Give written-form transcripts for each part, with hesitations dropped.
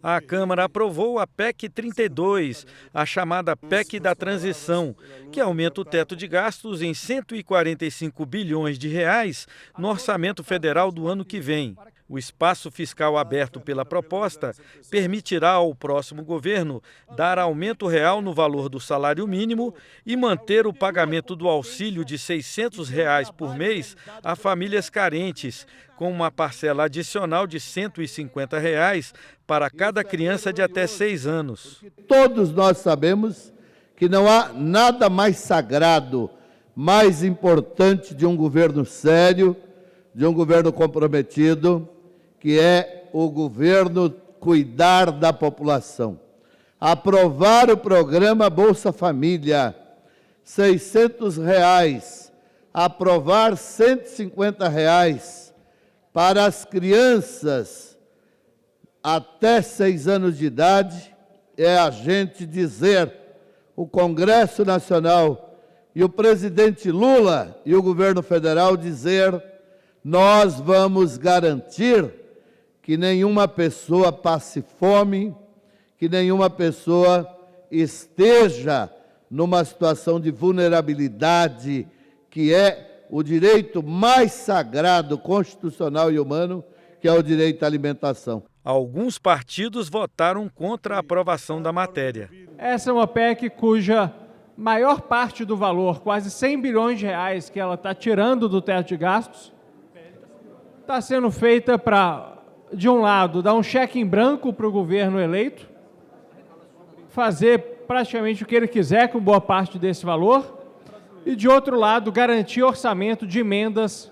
A Câmara aprovou a PEC 32, a chamada PEC da Transição, que aumenta o teto de gastos em 145 bilhões de reais no orçamento federal do ano que vem. O espaço fiscal aberto pela proposta permitirá ao próximo governo dar aumento real no valor do salário mínimo e manter o pagamento do auxílio de R$ 600 por mês a famílias carentes, com uma parcela adicional de R$ 150 para cada criança de até 6 anos. Todos nós sabemos que não há nada mais sagrado, mais importante de um governo sério, de um governo comprometido, que é o governo cuidar da população. Aprovar o programa Bolsa Família, R$ 600, aprovar R$ 150 para as crianças até 6 anos de idade, é a gente dizer, o Congresso Nacional e o presidente Lula e o governo federal dizer, nós vamos garantir que nenhuma pessoa passe fome, que nenhuma pessoa esteja numa situação de vulnerabilidade, que é o direito mais sagrado, constitucional e humano, que é o direito à alimentação. Alguns partidos votaram contra a aprovação da matéria. Essa é uma PEC cuja maior parte do valor, quase 100 bilhões de reais que ela está tirando do teto de gastos, está sendo feita para, de um lado, dar um cheque em branco para o governo eleito, fazer praticamente o que ele quiser com boa parte desse valor, e, de outro lado, garantir orçamento de emendas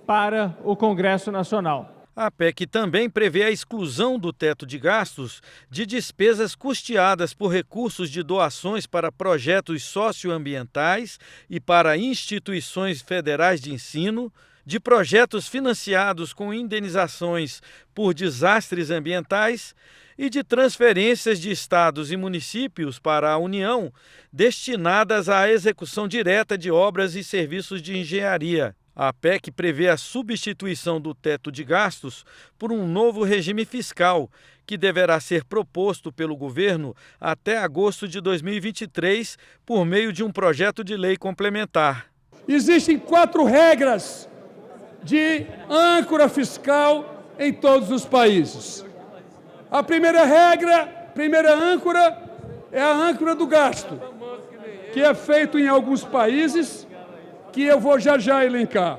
para o Congresso Nacional. A PEC também prevê a exclusão do teto de gastos de despesas custeadas por recursos de doações para projetos socioambientais e para instituições federais de ensino, de projetos financiados com indenizações por desastres ambientais e de transferências de estados e municípios para a União destinadas à execução direta de obras e serviços de engenharia. A PEC prevê a substituição do teto de gastos por um novo regime fiscal, que deverá ser proposto pelo governo até agosto de 2023 por meio de um projeto de lei complementar. Existem 4 regras de âncora fiscal em todos os países. A primeira regra, primeira âncora, é a âncora do gasto, que é feito em alguns países, que eu vou já elencar.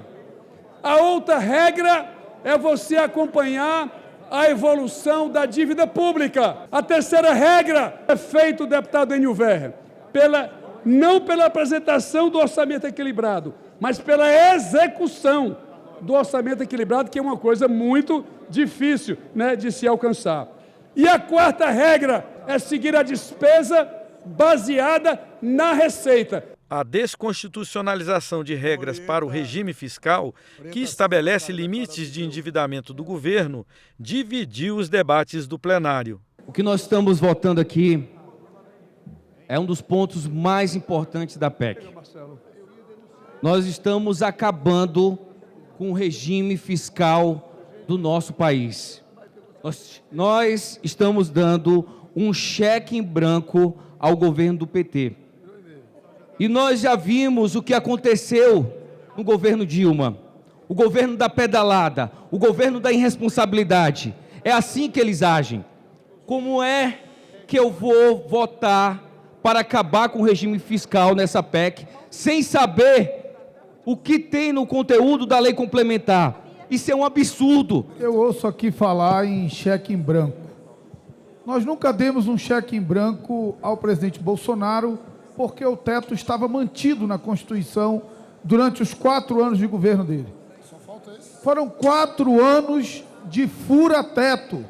A outra regra é você acompanhar a evolução da dívida pública. A terceira regra é feito, deputado Enio Verra, não pela apresentação do orçamento equilibrado, mas pela execução do orçamento equilibrado, que é uma coisa muito difícil, né, de se alcançar. E a quarta regra é seguir a despesa baseada na receita. A desconstitucionalização de regras para o regime fiscal, que estabelece limites de endividamento do governo, dividiu os debates do plenário. O que nós estamos votando aqui é um dos pontos mais importantes da PEC. Nós estamos acabando com o regime fiscal do nosso país. Nós estamos dando um cheque em branco ao governo do PT. E nós já vimos o que aconteceu no governo Dilma, o governo da pedalada, o governo da irresponsabilidade. É assim que eles agem. Como é que eu vou votar para acabar com o regime fiscal nessa PEC, sem saber o que tem no conteúdo da lei complementar? Isso é um absurdo. Eu ouço aqui falar em cheque em branco. Nós nunca demos um cheque em branco ao presidente Bolsonaro, porque o teto estava mantido na Constituição durante os 4 anos de governo dele. Foram 4 anos de fura-teto.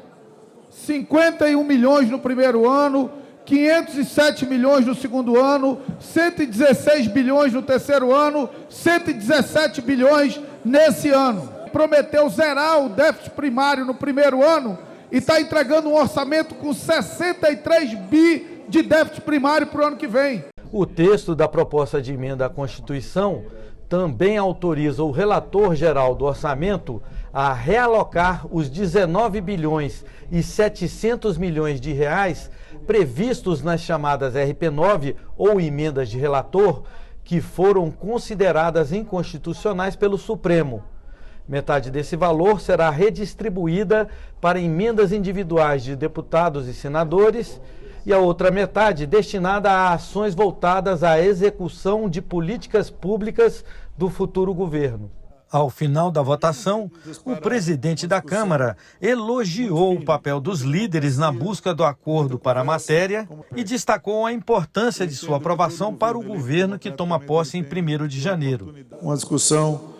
51 milhões no primeiro ano, 507 milhões no segundo ano, 116 bilhões no terceiro ano, 117 bilhões nesse ano. Prometeu zerar o déficit primário no primeiro ano e está entregando um orçamento com 63 bi de déficit primário para o ano que vem. O texto da proposta de emenda à Constituição também autoriza o relator geral do orçamento a realocar os 19 bilhões e 700 milhões de reais previstos nas chamadas RP9 ou emendas de relator, que foram consideradas inconstitucionais pelo Supremo. Metade desse valor será redistribuída para emendas individuais de deputados e senadores e a outra metade destinada a ações voltadas à execução de políticas públicas do futuro governo. Ao final da votação, o presidente da Câmara elogiou o papel dos líderes na busca do acordo para a matéria e destacou a importância de sua aprovação para o governo que toma posse em 1º de janeiro. Uma discussão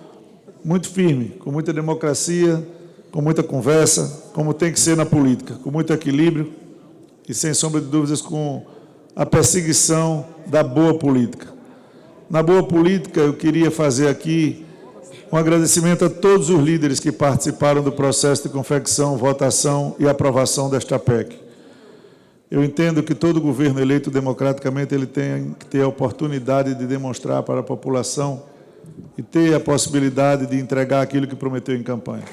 muito firme, com muita democracia, com muita conversa, como tem que ser na política, com muito equilíbrio e, sem sombra de dúvidas, com a perseguição da boa política. Na boa política, eu queria fazer aqui um agradecimento a todos os líderes que participaram do processo de confecção, votação e aprovação desta PEC. Eu entendo que todo governo eleito democraticamente ele tem que ter a oportunidade de demonstrar para a população e ter a possibilidade de entregar aquilo que prometeu em campanha.